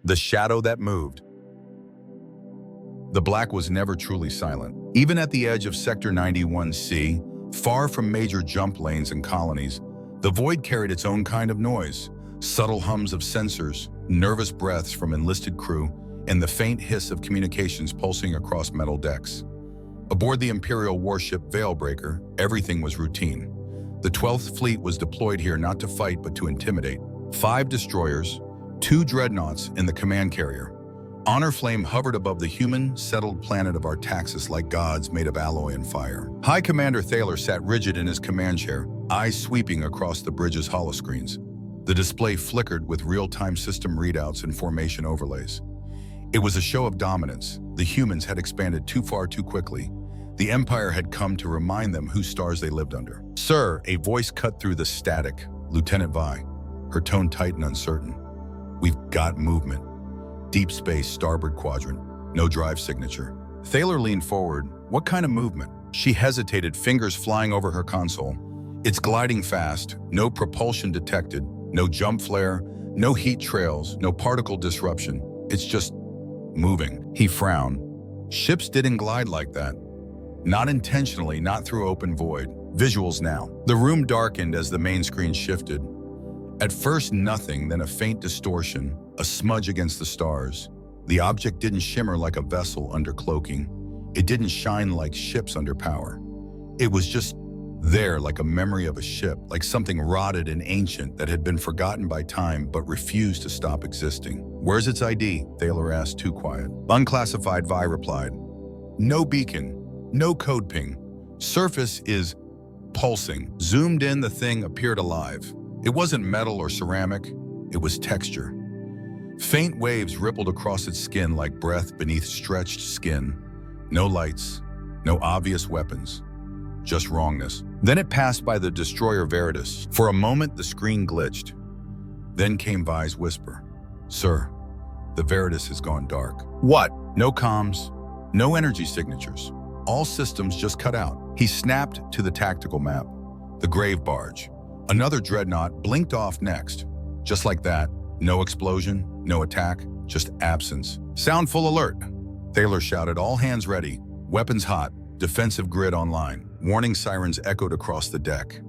The shadow that moved. The black was never truly silent. Even at the edge of Sector 91C, far from major jump lanes and colonies, the void carried its own kind of noise. Subtle hums of sensors, nervous breaths from enlisted crew, and the faint hiss of communications pulsing across metal decks. Aboard the Imperial warship Veilbreaker, everything was routine. The 12th Fleet was deployed here not to fight but to intimidate. 5 destroyers, 2 dreadnoughts, and the command carrier. Honor Flame hovered above the human, settled planet of Artaxis like gods made of alloy and fire. High Commander Thaler sat rigid in his command chair, eyes sweeping across the bridge's holoscreens. The display flickered with real-time system readouts and formation overlays. It was a show of dominance. The humans had expanded too far too quickly. The Empire had come to remind them whose stars they lived under. "Sir," a voice cut through the static. Lieutenant Vi, her tone tight and uncertain. "We've got movement. Deep space, starboard quadrant. No drive signature." Thaler leaned forward. "What kind of movement?" She hesitated, fingers flying over her console. "It's gliding fast. No propulsion detected. No jump flare. No heat trails. No particle disruption. It's just moving." He frowned. Ships didn't glide like that. Not intentionally, not through open void. Visuals now. The room darkened as the main screen shifted. At first nothing, then a faint distortion, a smudge against the stars. The object didn't shimmer like a vessel under cloaking. It didn't shine like ships under power. It was just there, like a memory of a ship, like something rotted and ancient that had been forgotten by time but refused to stop existing. "Where's its ID?" Thaler asked, too quiet. "Unclassified," Vi replied. "No beacon, no code ping. Surface is pulsing." Zoomed in, the thing appeared alive. It wasn't metal or ceramic, it was texture. Faint waves rippled across its skin like breath beneath stretched skin. No lights, no obvious weapons, just wrongness. Then it passed by the destroyer Veritas. For a moment, the screen glitched. Then came Vi's whisper. "Sir, the Veritas has gone dark." "What?" "No comms, no energy signatures. All systems just cut out." He snapped to the tactical map. The grave barge. Another dreadnought blinked off next. Just like that, no explosion, no attack, just absence. "Sound full alert," Thaler shouted, "all hands ready. Weapons hot, defensive grid online." Warning sirens echoed across the deck.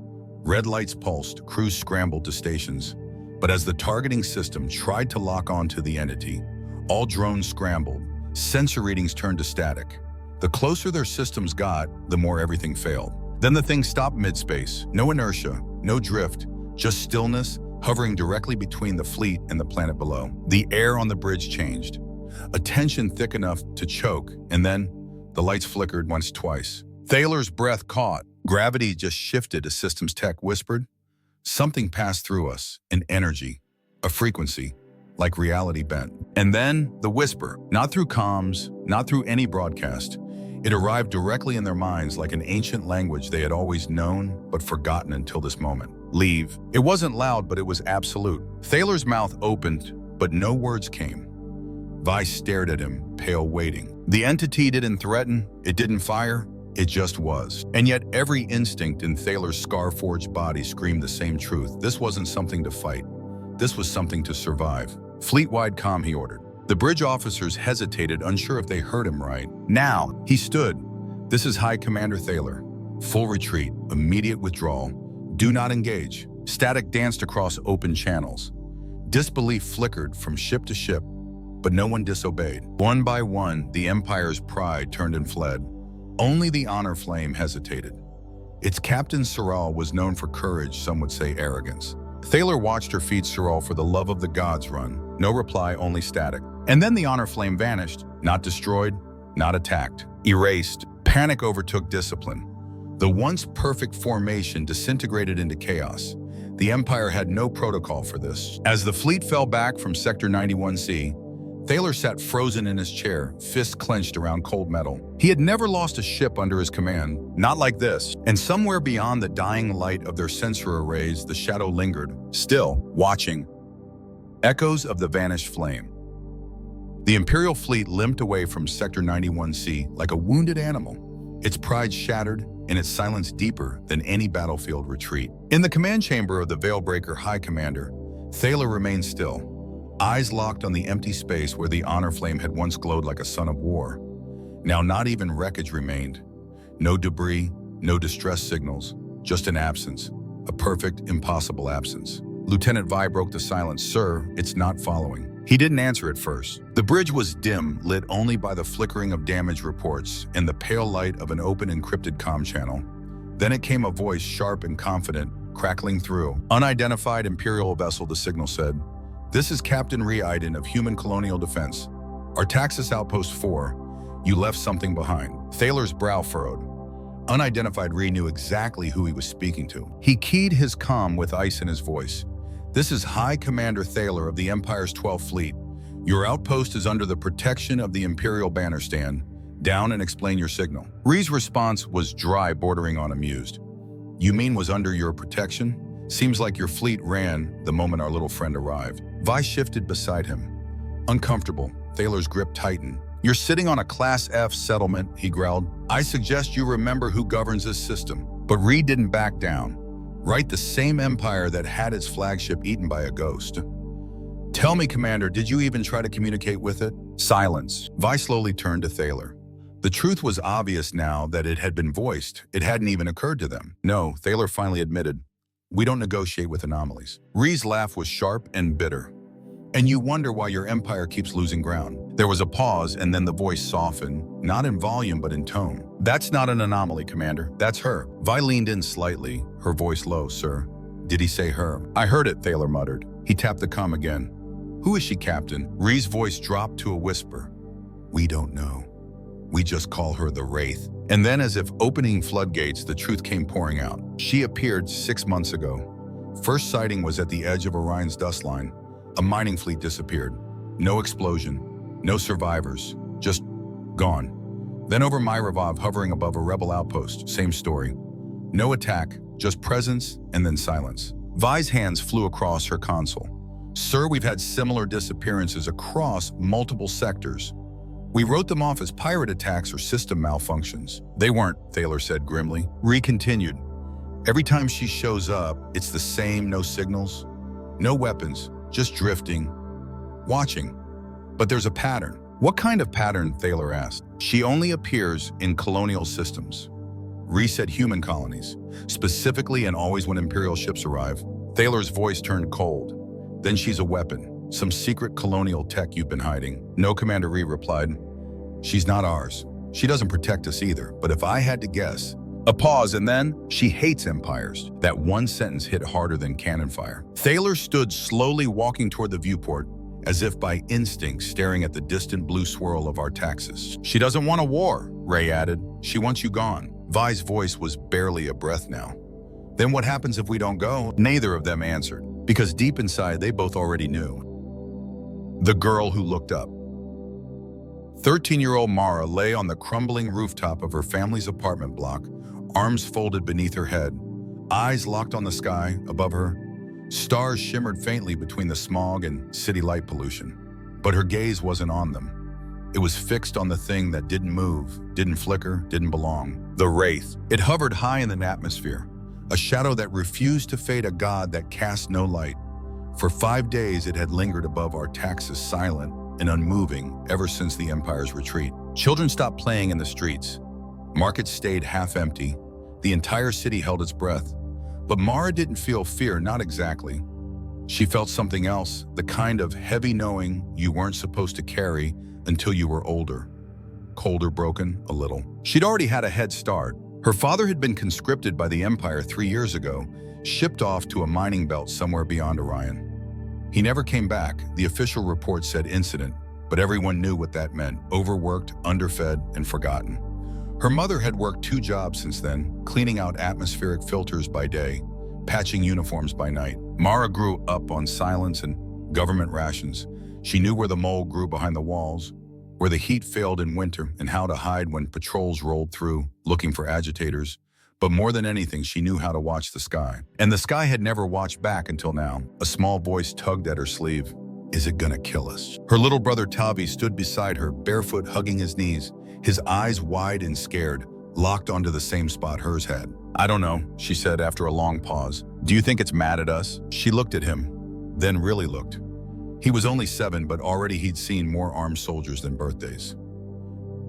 Red lights pulsed, crews scrambled to stations. But as the targeting system tried to lock onto the entity, all drones scrambled. Sensor readings turned to static. The closer their systems got, the more everything failed. Then the thing stopped mid-space. No inertia, no drift, just stillness, hovering directly between the fleet and the planet below. The air on the bridge changed. A tension thick enough to choke, and then the lights flickered once, twice. Thaler's breath caught. Gravity just shifted, a systems tech whispered. Something passed through us, an energy, a frequency, like reality bent. And then the whisper, not through comms, not through any broadcast. It arrived directly in their minds like an ancient language they had always known but forgotten until this moment. "Leave." It wasn't loud, but it was absolute. Thaler's mouth opened, but no words came. Vi stared at him, pale, waiting. The entity didn't threaten, it didn't fire, it just was. And yet every instinct in Thaler's scar-forged body screamed the same truth. This wasn't something to fight. This was something to survive. "Fleet-wide comm," he ordered. The bridge officers hesitated, unsure if they heard him right. "Now!" He stood. "This is High Commander Thaler. Full retreat, immediate withdrawal. Do not engage." Static danced across open channels. Disbelief flickered from ship to ship, but no one disobeyed. One by one, the Empire's pride turned and fled. Only the Honor Flame hesitated. Its captain, Soral, was known for courage, some would say arrogance. Thaler watched her feed Soral for the love of the gods run. No reply, only static. And then the Honor Flame vanished, not destroyed, not attacked. Erased. Panic overtook discipline. The once perfect formation disintegrated into chaos. The Empire had no protocol for this. As the fleet fell back from Sector 91C, Thaler sat frozen in his chair, fists clenched around cold metal. He had never lost a ship under his command, not like this. And somewhere beyond the dying light of their sensor arrays, the shadow lingered, still, watching. Echoes of the vanished flame. The Imperial fleet limped away from Sector 91C like a wounded animal, its pride shattered and its silence deeper than any battlefield retreat. In the command chamber of the Veilbreaker High Commander, Thaler remained still. eyes locked on the empty space where the honor flame had once glowed like a sun of war. Now not even wreckage remained. No debris, no distress signals, just an absence. A perfect, impossible absence. Lieutenant Vi broke the silence. "Sir, it's not following." He didn't answer at first. The bridge was dim, lit only by the flickering of damage reports and the pale light of an open encrypted comm channel. Then it came a voice, sharp and confident, crackling through. "Unidentified Imperial vessel," the signal said. "This is Captain Reiden of Human Colonial Defense. Artaxis Outpost 4. You left something behind." Thaler's brow furrowed. Unidentified Re knew exactly who he was speaking to. He keyed his comm with ice in his voice. "This is High Commander Thaler of the Empire's 12th Fleet. Your outpost is under the protection of the Imperial banner stand. Down and explain your signal." Ree's response was dry, bordering on amused. "You mean was under your protection? Seems like your fleet ran the moment our little friend arrived." Vi shifted beside him. Uncomfortable, Thaler's grip tightened. "You're sitting on a Class F settlement," he growled. "I suggest you remember who governs this system." But Reed didn't back down. "Right, the same empire that had its flagship eaten by a ghost." "Tell me, Commander, did you even try to communicate with it?" Silence. Vi slowly turned to Thaler. The truth was obvious now that it had been voiced. It hadn't even occurred to them. "No," Thaler finally admitted. "We don't negotiate with anomalies." Ree's laugh was sharp and bitter. "And you wonder why your empire keeps losing ground." There was a pause, and then the voice softened, not in volume but in tone. "That's not an anomaly, Commander. That's her." Vi leaned in slightly, her voice low. "Sir, did he say her?" "I heard it," Thaler muttered. He tapped the comm again. "Who is she, Captain?" Ree's voice dropped to a whisper. "We don't know. We just call her the Wraith." And then, as if opening floodgates, the truth came pouring out. She appeared 6 months ago. First sighting was at the edge of Orion's dust line. A mining fleet disappeared. No explosion, no survivors, just gone. Then over Myravov, hovering above a rebel outpost, same story. No attack, just presence and then silence. Vi's hands flew across her console. "Sir, we've had similar disappearances across multiple sectors. We wrote them off as pirate attacks or system malfunctions." "They weren't," Thaler said grimly. Ree continued. "Every time she shows up, it's the same, no signals, no weapons, just drifting, watching. But there's a pattern." "What kind of pattern?" Thaler asked. "She only appears in colonial systems." Ree said human colonies, specifically and always when Imperial ships arrive. Thaler's voice turned cold. "Then she's a weapon. Some secret colonial tech you've been hiding." "No," Commander Ree replied. "She's not ours. She doesn't protect us either. But if I had to guess..." A pause, and then, "She hates empires." That one sentence hit harder than cannon fire. Thaler stood slowly, walking toward the viewport, as if by instinct, staring at the distant blue swirl of Artaxis. "She doesn't want a war," Ray added. "She wants you gone." Vi's voice was barely a breath now. "Then what happens if we don't go?" Neither of them answered, because deep inside they both already knew. The girl who looked up. 13-year-old Mara lay on the crumbling rooftop of her family's apartment block, arms folded beneath her head, eyes locked on the sky above her. Stars shimmered faintly between the smog and city light pollution. But her gaze wasn't on them. It was fixed on the thing that didn't move, didn't flicker, didn't belong. The Wraith. It hovered high in the atmosphere, a shadow that refused to fade, a god that cast no light. For 5 days it had lingered above Artaxis, silent and unmoving ever since the Empire's retreat. Children stopped playing in the streets. Markets stayed half empty. The entire city held its breath. But Mara didn't feel fear, not exactly. She felt something else, the kind of heavy knowing you weren't supposed to carry until you were older. Colder, broken, a little. She'd already had a head start. Her father had been conscripted by the Empire 3 years ago, shipped off to a mining belt somewhere beyond Orion. He never came back. The official report said incident, but everyone knew what that meant: overworked, underfed, and forgotten. Her mother had worked 2 jobs since then, cleaning out atmospheric filters by day, patching uniforms by night. Mara grew up on silence and government rations. She knew where the mold grew behind the walls, where the heat failed in winter, and how to hide when patrols rolled through, looking for agitators. But more than anything, she knew how to watch the sky. And the sky had never watched back until now. A small voice tugged at her sleeve. "Is it gonna kill us?" Her little brother Tavi stood beside her, barefoot, hugging his knees, his eyes wide and scared, locked onto the same spot hers had. "I don't know," she said after a long pause. "Do you think it's mad at us?" She looked at him, then really looked. He was only 7, but already he'd seen more armed soldiers than birthdays.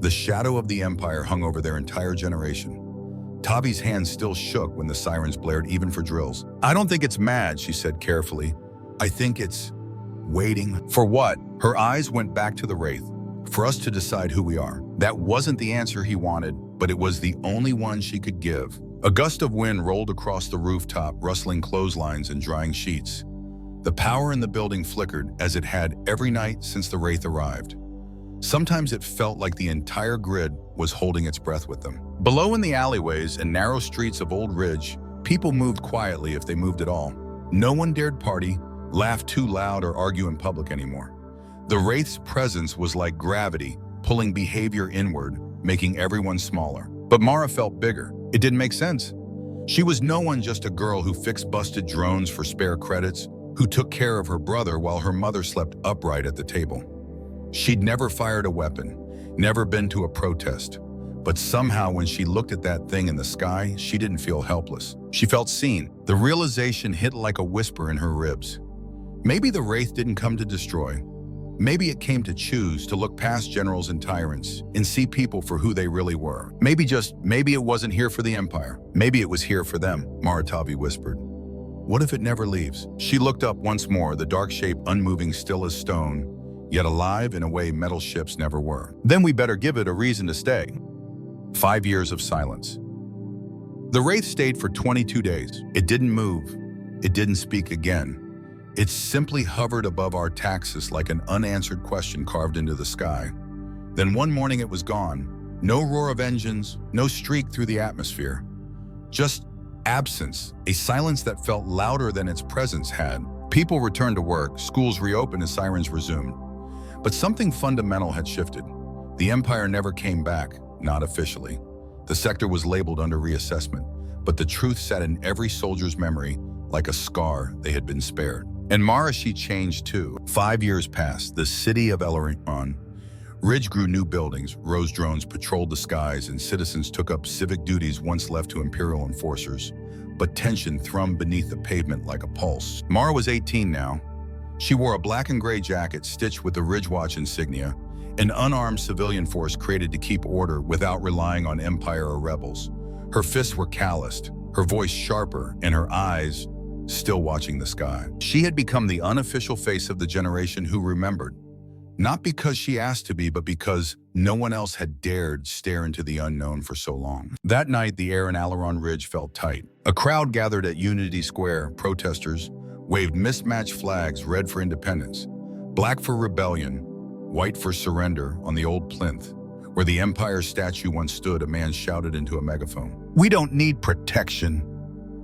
The shadow of the Empire hung over their entire generation. Tavi's hands still shook when the sirens blared, even for drills. "I don't think it's mad," she said carefully. "I think it's waiting." "For what?" Her eyes went back to the Wraith. "For us to decide who we are." That wasn't the answer he wanted, but it was the only one she could give. A gust of wind rolled across the rooftop, rustling clotheslines and drying sheets. The power in the building flickered, as it had every night since the Wraith arrived. Sometimes it felt like the entire grid was holding its breath with them. Below, in the alleyways and narrow streets of Old Ridge, people moved quietly if they moved at all. No one dared party, laugh too loud, or argue in public anymore. The Wraith's presence was like gravity, pulling behavior inward, making everyone smaller. But Mara felt bigger. It didn't make sense. She was no one, just a girl who fixed busted drones for spare credits, who took care of her brother while her mother slept upright at the table. She'd never fired a weapon, never been to a protest. But somehow when she looked at that thing in the sky, she didn't feel helpless. She felt seen. The realization hit like a whisper in her ribs. Maybe the Wraith didn't come to destroy. Maybe it came to choose, to look past generals and tyrants and see people for who they really were. Maybe it wasn't here for the Empire. Maybe it was here for them, Maratavi whispered. What if it never leaves? She looked up once more, the dark shape unmoving, still as stone, yet alive in a way metal ships never were. Then we better give it a reason to stay. 5 years of silence. The Wraith stayed for 22 days. It didn't move. It didn't speak again. It simply hovered above our taxis like an unanswered question carved into the sky. Then one morning it was gone. No roar of engines, no streak through the atmosphere. Just absence, a silence that felt louder than its presence had. People returned to work, schools reopened as sirens resumed. But something fundamental had shifted. The Empire never came back, not officially. The sector was labeled under reassessment, but the truth sat in every soldier's memory like a scar they had been spared. And Marashi changed too. 5 years passed, the city of Elarion. Ridge grew new buildings, Rose drones patrolled the skies, and citizens took up civic duties once left to Imperial enforcers. But tension thrummed beneath the pavement like a pulse. Mara was 18 now. She wore a black and gray jacket stitched with the Ridgewatch insignia, an unarmed civilian force created to keep order without relying on Empire or rebels. Her fists were calloused, her voice sharper, and her eyes still watching the sky. She had become the unofficial face of the generation who remembered. Not because she asked to be, but because no one else had dared stare into the unknown for so long. That night, the air in Alaron Ridge felt tight. A crowd gathered at Unity Square. Protesters waved mismatched flags, red for independence, black for rebellion, white for surrender. On the old plinth, where the Empire statue once stood, a man shouted into a megaphone. "We don't need protection,"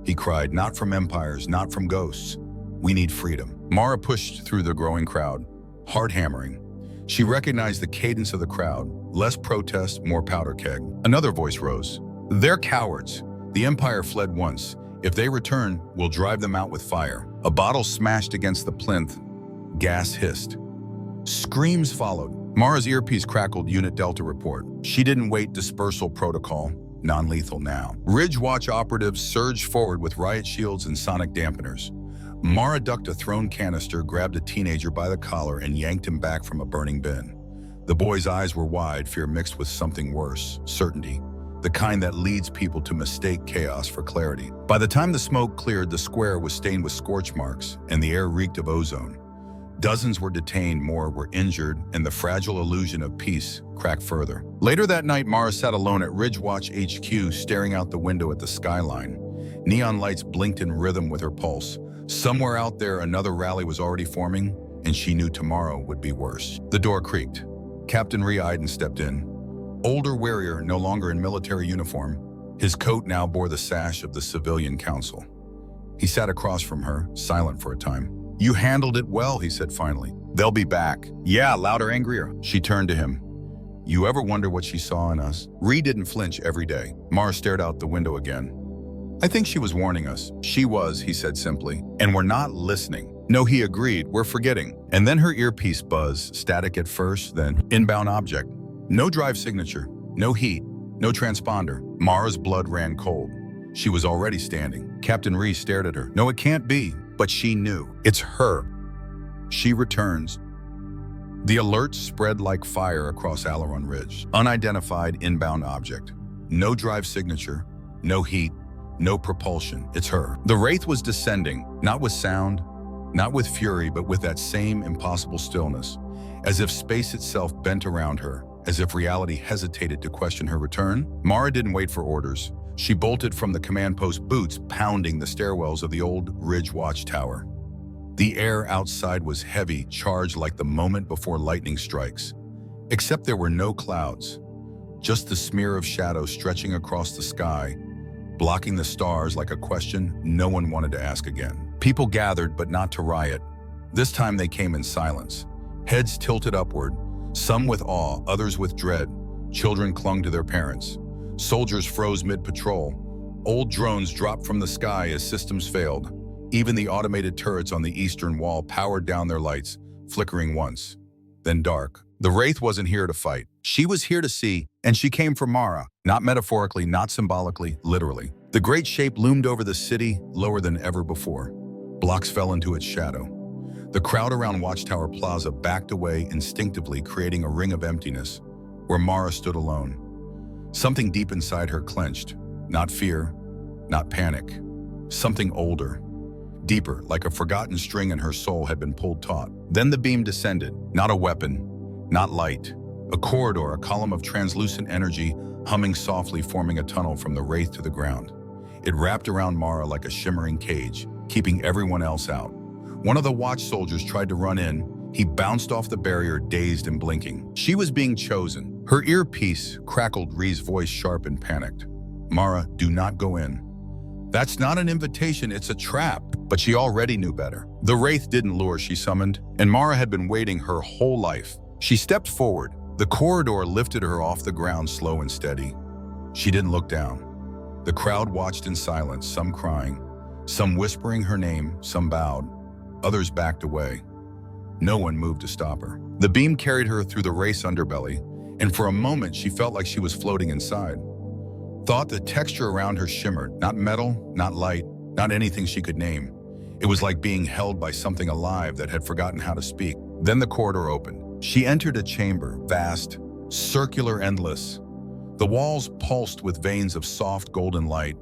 he cried, "not from empires, not from ghosts. We need freedom." Mara pushed through the growing crowd, heart hammering. She recognized the cadence of the crowd. Less protest, more powder keg. Another voice rose. "They're cowards. The Empire fled once. If they return, we'll drive them out with fire." A bottle smashed against the plinth. Gas hissed. Screams followed. Mara's earpiece crackled. Unit Delta report. She didn't wait. Dispersal protocol. Non-lethal now. Ridge Watch operatives surged forward with riot shields and sonic dampeners. Mara ducked a thrown canister, grabbed a teenager by the collar, and yanked him back from a burning bin. The boy's eyes were wide, fear mixed with something worse, certainty. The kind that leads people to mistake chaos for clarity. By the time the smoke cleared, the square was stained with scorch marks, and the air reeked of ozone. Dozens were detained, more were injured, and the fragile illusion of peace cracked further. Later that night, Mara sat alone at Ridgewatch HQ, staring out the window at the skyline. Neon lights blinked in rhythm with her pulse. Somewhere out there, another rally was already forming, and she knew tomorrow would be worse. The door creaked. Captain Reiden stepped in. Older warrior, no longer in military uniform. His coat now bore the sash of the Civilian Council. He sat across from her, silent for a time. "You handled it well," he said finally. "They'll be back." "Yeah," louder, angrier. She turned to him. "You ever wonder what she saw in us?" Ree didn't flinch every day. Mara stared out the window again. "I think she was warning us." "She was," he said simply. "And we're not listening." "No," he agreed. "We're forgetting." And then her earpiece buzzed, static at first, then inbound object. No drive signature, no heat, no transponder. Mara's blood ran cold. She was already standing. Captain Ree stared at her. "No, it can't be." But she knew. "It's her." She returns. The alert spread like fire across Aileron Ridge. Unidentified inbound object. No drive signature, no heat, no propulsion. It's her. The Wraith was descending, not with sound, not with fury, but with that same impossible stillness, as if space itself bent around her, as if reality hesitated to question her return. Mara didn't wait for orders. She bolted from the command post, boots pounding the stairwells of the old Ridge Watchtower. The air outside was heavy, charged like the moment before lightning strikes. Except there were no clouds, just the smear of shadow stretching across the sky, blocking the stars like a question no one wanted to ask again. People gathered, but not to riot. This time they came in silence, heads tilted upward, some with awe, others with dread. Children clung to their parents. Soldiers froze mid-patrol. Old drones dropped from the sky as systems failed. Even the automated turrets on the eastern wall powered down their lights, flickering once, then dark. The Wraith wasn't here to fight. She was here to see, and she came for Mara, not metaphorically, not symbolically, literally. The great shape loomed over the city, lower than ever before. Blocks fell into its shadow. The crowd around Watchtower Plaza backed away instinctively, creating a ring of emptiness, where Mara stood alone. Something deep inside her clenched, not fear, not panic, something older, deeper, like a forgotten string in her soul had been pulled taut. Then the beam descended, not a weapon, not light, a corridor, a column of translucent energy humming softly, forming a tunnel from the Wraith to the ground. It wrapped around Mara like a shimmering cage, keeping everyone else out. One of the watch soldiers tried to run in. He bounced off the barrier, dazed and blinking. She was being chosen. Her earpiece crackled, Ree's voice sharp and panicked. Mara, do not go in. That's not an invitation, it's a trap. But she already knew better. The Wraith didn't lure, she summoned, and Mara had been waiting her whole life. She stepped forward. The corridor lifted her off the ground, slow and steady. She didn't look down. The crowd watched in silence, some crying, some whispering her name, some bowed, others backed away. No one moved to stop her. The beam carried her through the Wraith's underbelly, and for a moment she felt like she was floating inside. Thought the texture around her shimmered, not metal, not light, not anything she could name. It was like being held by something alive that had forgotten how to speak. Then the corridor opened. She entered a chamber, vast, circular, endless. The walls pulsed with veins of soft golden light.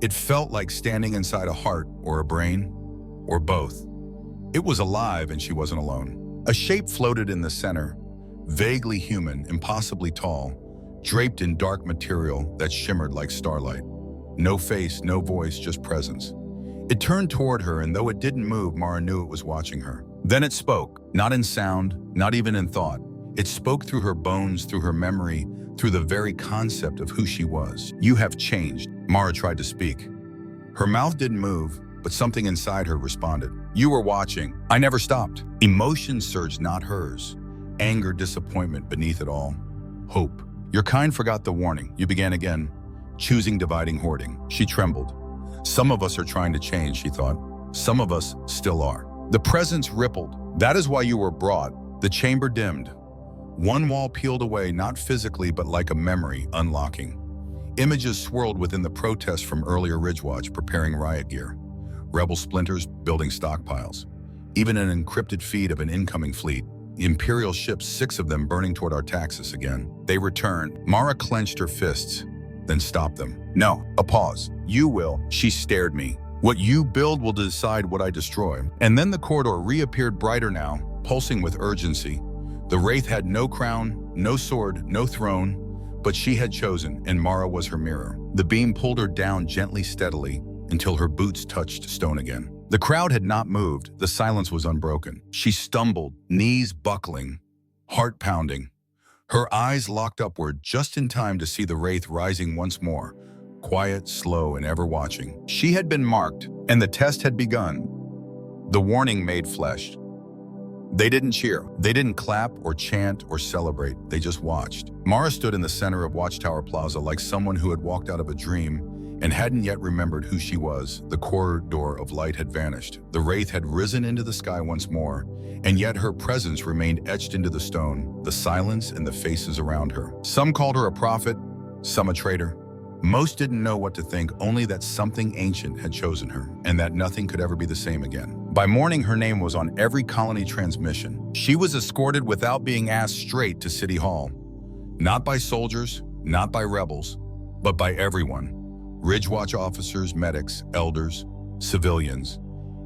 It felt like standing inside a heart or a brain, or both. It was alive, and she wasn't alone. A shape floated in the center, vaguely human, impossibly tall, draped in dark material that shimmered like starlight. No face, no voice, just presence. It turned toward her, and though it didn't move, Mara knew it was watching her. Then it spoke, not in sound, not even in thought. It spoke through her bones, through her memory, through the very concept of who she was. You have changed. Mara tried to speak. Her mouth didn't move, but something inside her responded. You were watching. I never stopped. Emotion surged, not hers. Anger, disappointment, beneath it all, hope. Your kind forgot the warning. You began again, choosing, dividing, hoarding. She trembled. Some of us are trying to change, she thought. Some of us still are. The presence rippled. That is why you were brought. The chamber dimmed. One wall peeled away, not physically, but like a memory, unlocking. Images swirled within the protests from earlier Ridgewatch, preparing riot gear. Rebel splinters building stockpiles. Even an encrypted feed of an incoming fleet. Imperial ships, 6 of them burning toward Artaxis again. They returned. Mara clenched her fists, then stopped them. No, a pause. You will. She stared me. What you build will decide what I destroy. And then the corridor reappeared, brighter now, pulsing with urgency. The Wraith had no crown, no sword, no throne, but she had chosen, and Mara was her mirror. The beam pulled her down gently, steadily, until her boots touched stone again. The crowd had not moved. The silence was unbroken. She stumbled, knees buckling, heart pounding. Her eyes locked upward just in time to see the Wraith rising once more, quiet, slow, and ever watching. She had been marked, and the test had begun. The warning made flesh. They didn't cheer. They didn't clap or chant or celebrate. They just watched. Mara stood in the center of Watchtower Plaza like someone who had walked out of a dream and hadn't yet remembered who she was. The corridor of light had vanished. The Wraith had risen into the sky once more, and yet her presence remained etched into the stone, the silence and the faces around her. Some called her a prophet, some a traitor. Most didn't know what to think, only that something ancient had chosen her, and that nothing could ever be the same again. By morning, her name was on every colony transmission. She was escorted without being asked straight to City Hall. Not by soldiers, not by rebels, but by everyone. Ridgewatch officers, medics, elders, civilians.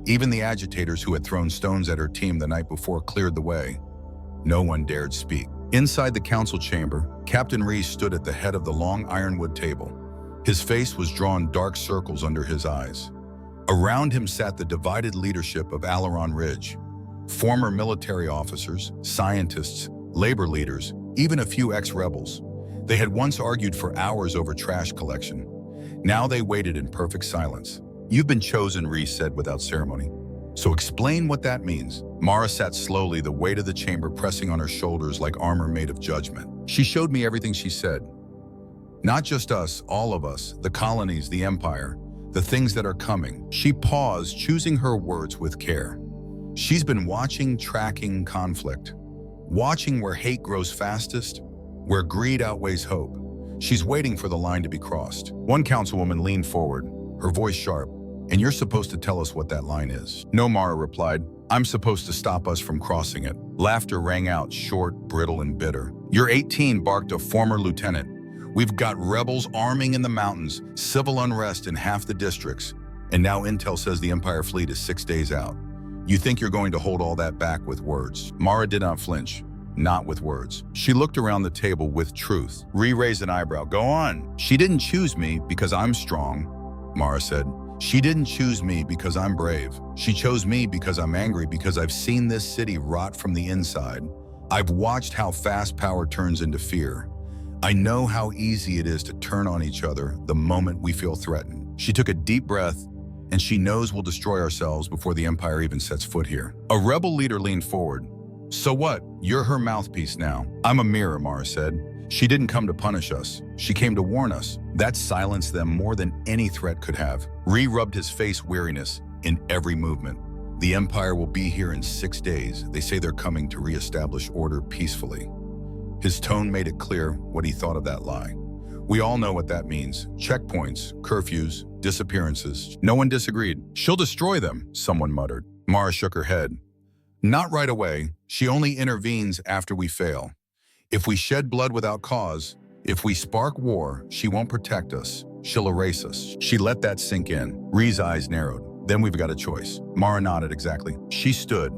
Even the agitators who had thrown stones at her team the night before cleared the way. No one dared speak. Inside the council chamber, Captain Reese stood at the head of the long ironwood table. His face was drawn dark circles under his eyes. Around him sat the divided leadership of Aileron Ridge. Former military officers, scientists, labor leaders, even a few ex-rebels. They had once argued for hours over trash collection. Now they waited in perfect silence. "You've been chosen," Reese said without ceremony. "So explain what that means." Mara sat slowly, the weight of the chamber pressing on her shoulders like armor made of judgment. "She showed me everything," she said. "Not just us, all of us, the colonies, the empire, the things that are coming." She paused, choosing her words with care. She's been watching, tracking conflict. Watching where hate grows fastest, where greed outweighs hope. She's waiting for the line to be crossed. One councilwoman leaned forward, her voice sharp. "And you're supposed to tell us what that line is." "No," Mara replied. "I'm supposed to stop us from crossing it." Laughter rang out, short, brittle, and bitter. "You're 18, barked a former lieutenant. "We've got rebels arming in the mountains, civil unrest in half the districts, and now intel says the Empire fleet is 6 days out. You think you're going to hold all that back with words?" Mara did not flinch. Not with words. She looked around the table with truth. Ree raised an eyebrow. "Go on." "She didn't choose me because I'm strong," Mara said. "She didn't choose me because I'm brave. She chose me because I'm angry, because I've seen this city rot from the inside. I've watched how fast power turns into fear. I know how easy it is to turn on each other the moment we feel threatened." She took a deep breath, and she knows we'll destroy ourselves before the Empire even sets foot here. A rebel leader leaned forward. "So what? You're her mouthpiece now." "I'm a mirror," Mara said. "She didn't come to punish us. She came to warn us." That silenced them more than any threat could have. Ree rubbed his face weariness in every movement. "The Empire will be here in 6 days. They say they're coming to reestablish order peacefully." His tone made it clear what he thought of that lie. "We all know what that means. Checkpoints, curfews, disappearances." No one disagreed. "She'll destroy them," someone muttered. Mara shook her head. "Not right away. She only intervenes after we fail. If we shed blood without cause, if we spark war, she won't protect us. She'll erase us." She let that sink in. Ree's eyes narrowed. "Then we've got a choice." Mara nodded. "Exactly." She stood.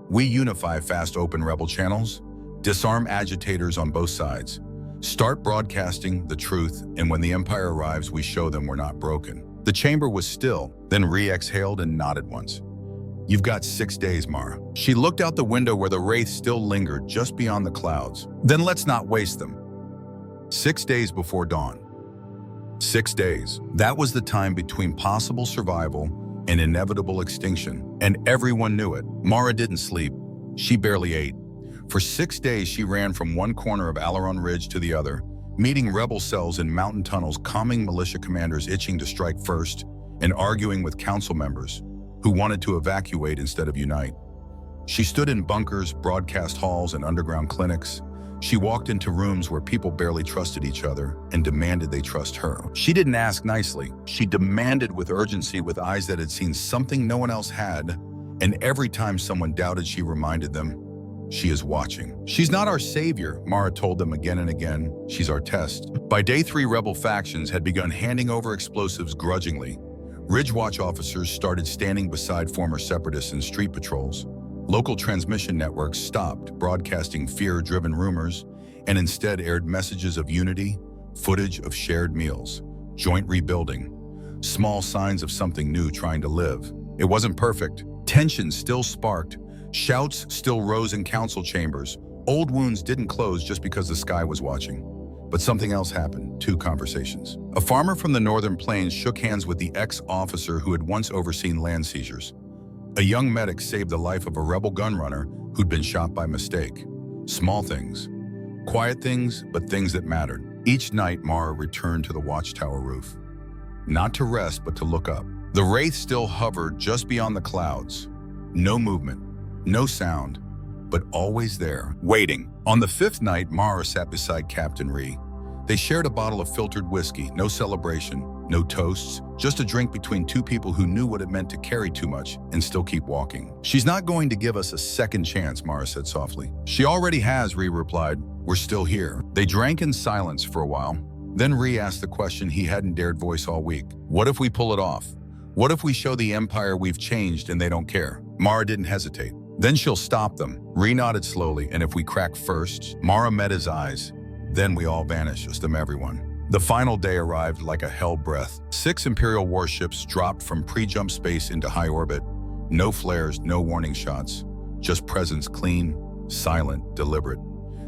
"We unify fast open rebel channels, disarm agitators on both sides, start broadcasting the truth, and when the Empire arrives, we show them we're not broken." The chamber was still, then Ree exhaled and nodded once. "You've got 6 days, Mara." She looked out the window where the wraith still lingered just beyond the clouds. "Then let's not waste them." 6 days before dawn. 6 days. That was the time between possible survival and inevitable extinction, and everyone knew it. Mara didn't sleep. She barely ate. For 6 days, she ran from one corner of Aileron Ridge to the other, meeting rebel cells in mountain tunnels, calming militia commanders itching to strike first, and arguing with council members who wanted to evacuate instead of unite. She stood in bunkers, broadcast halls, and underground clinics. She walked into rooms where people barely trusted each other and demanded they trust her. She didn't ask nicely. She demanded with urgency, with eyes that had seen something no one else had, and every time someone doubted, she reminded them, "She is watching." "She's not our savior," Mara told them again and again. "She's our test." By day 3, rebel factions had begun handing over explosives grudgingly. Ridgewatch officers started standing beside former separatists in street patrols. Local transmission networks stopped broadcasting fear-driven rumors and instead aired messages of unity, footage of shared meals, joint rebuilding, small signs of something new trying to live. It wasn't perfect. Tension still sparked. Shouts still rose in council chambers. Old wounds didn't close just because the sky was watching. But something else happened. 2 conversations. A farmer from the northern plains shook hands with the ex-officer who had once overseen land seizures. A young medic saved the life of a rebel gunrunner who'd been shot by mistake. Small things. Quiet things, but things that mattered. Each night, Mara returned to the watchtower roof. Not to rest, but to look up. The wraith still hovered just beyond the clouds. No movement, no sound, but always there, waiting. On the 5th night, Mara sat beside Captain Ree. They shared a bottle of filtered whiskey, no celebration, no toasts, just a drink between two people who knew what it meant to carry too much and still keep walking. "She's not going to give us a second chance," Mara said softly. "She already has," Ree replied. "We're still here." They drank in silence for a while. Then Ree asked the question he hadn't dared voice all week. "What if we pull it off? What if we show the Empire we've changed and they don't care?" Mara didn't hesitate. "Then she'll stop them." Ree nodded slowly. "And if we crack first?" Mara met his eyes. "Then we all vanish," just them everyone. The final day arrived like a hell breath. 6 Imperial warships dropped from pre-jump space into high orbit. No flares, no warning shots. Just presence, clean, silent, deliberate.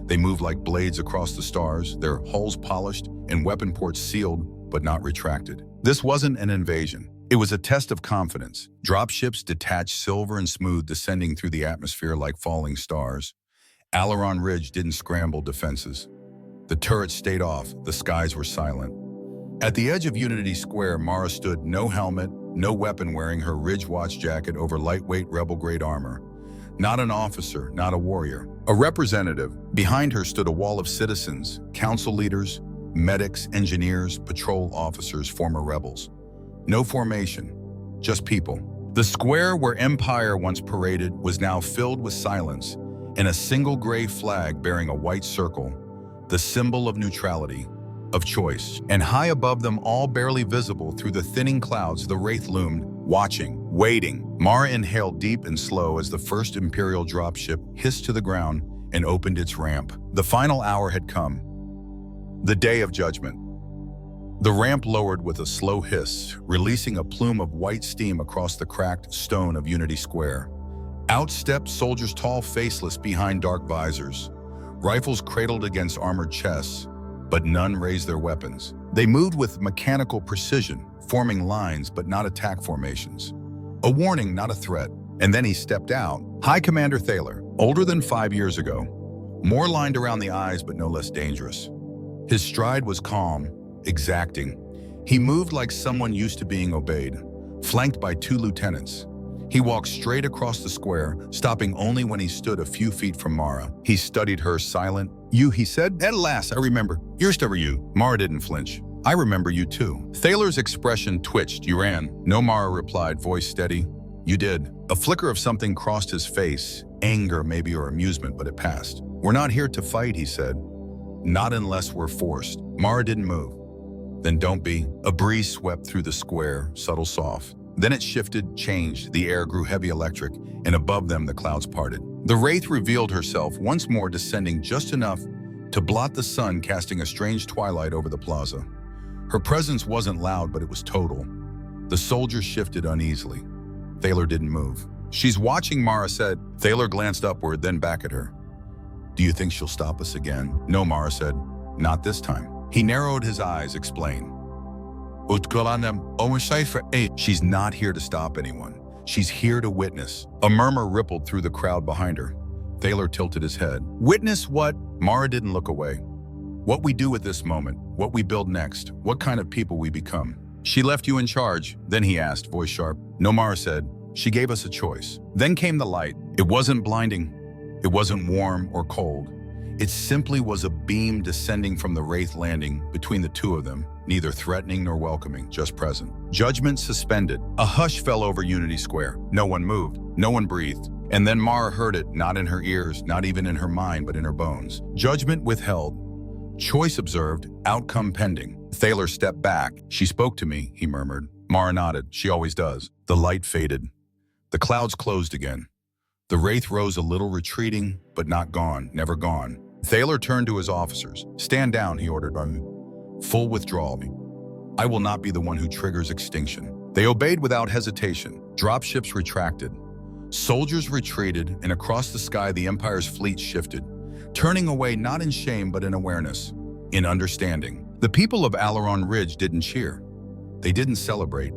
They moved like blades across the stars, their hulls polished and weapon ports sealed but not retracted. This wasn't an invasion. It was a test of confidence. Dropships detached silver and smooth, descending through the atmosphere like falling stars. Aileron Ridge didn't scramble defenses. The turrets stayed off, the skies were silent. At the edge of Unity Square, Mara stood, no helmet, no weapon, wearing her Ridge Watch jacket over lightweight rebel-grade armor. Not an officer, not a warrior. A representative. Behind her stood a wall of citizens, council leaders, medics, engineers, patrol officers, former rebels. No formation, just people. The square where Empire once paraded was now filled with silence, and a single gray flag bearing a white circle, the symbol of neutrality, of choice. And high above them, all barely visible through the thinning clouds, the Wraith loomed, watching, waiting. Mara inhaled deep and slow as the first Imperial dropship hissed to the ground and opened its ramp. The final hour had come. The day of judgment. The ramp lowered with a slow hiss, releasing a plume of white steam across the cracked stone of Unity Square. Out stepped soldiers, tall, faceless, behind dark visors. Rifles cradled against armored chests, but none raised their weapons. They moved with mechanical precision, forming lines but not attack formations. A warning, not a threat. And then he stepped out. High Commander Thaler, older than 5 years ago. More lined around the eyes but no less dangerous. His stride was calm, exacting. He moved like someone used to being obeyed, flanked by 2 lieutenants. He walked straight across the square, stopping only when he stood a few feet from Mara. He studied her, silent. "You," he said. "At last, I remember. You're still you." Mara didn't flinch. "I remember you too." Thaler's expression twitched. "You ran." "No," Mara replied, voice steady. "You did." A flicker of something crossed his face, anger maybe, or amusement, but it passed. "We're not here to fight," he said. "Not unless we're forced." Mara didn't move. "Then don't be." A breeze swept through the square, subtle, soft. Then it shifted, changed. The air grew heavy electric, and above them the clouds parted. The Wraith revealed herself, once more descending just enough to blot the sun, casting a strange twilight over the plaza. Her presence wasn't loud, but it was total. The soldiers shifted uneasily. Thaler didn't move. "She's watching," Mara said. Thaler glanced upward, then back at her. "Do you think she'll stop us again?" "No," Mara said. "Not this time." He narrowed his eyes, explained. "She's not here to stop anyone. She's here to witness." A murmur rippled through the crowd behind her. Thaler tilted his head. "Witness what?" Mara didn't look away. "What we do with this moment, what we build next, what kind of people we become." "She left you in charge?" Then he asked, voice sharp. "No," Mara said. "She gave us a choice." Then came the light. It wasn't blinding. It wasn't warm or cold. It simply was a beam descending from the Wraith landing between the two of them, neither threatening nor welcoming, just present. Judgment suspended. A hush fell over Unity Square. No one moved. No one breathed. And then Mara heard it, not in her ears, not even in her mind, but in her bones. Judgment withheld. Choice observed. Outcome pending. Thaler stepped back. "She spoke to me," he murmured. Mara nodded. "She always does." The light faded. The clouds closed again. The Wraith rose a little, retreating, but not gone, never gone. Thaler turned to his officers. "Stand down," he ordered. Full withdrawal. "I will not be the one who triggers extinction." They obeyed without hesitation. Dropships retracted. Soldiers retreated, and across the sky the Empire's fleet shifted, turning away not in shame but in awareness, in understanding. The people of Aileron Ridge didn't cheer. They didn't celebrate.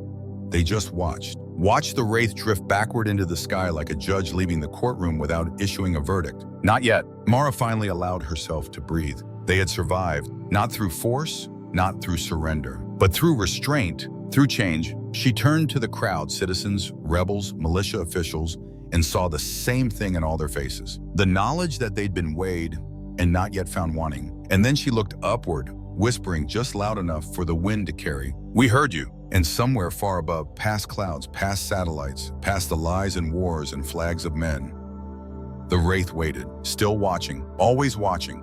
They just watched. Watched the Wraith drift backward into the sky like a judge leaving the courtroom without issuing a verdict. Not yet. Mara finally allowed herself to breathe. They had survived, not through force, not through surrender, but through restraint, through change. She turned to the crowd, citizens, rebels, militia officials, and saw the same thing in all their faces. The knowledge that they'd been weighed and not yet found wanting. And then she looked upward, whispering just loud enough for the wind to carry. "We heard you." And somewhere far above, past clouds, past satellites, past the lies and wars and flags of men, the Wraith waited, still watching, always watching.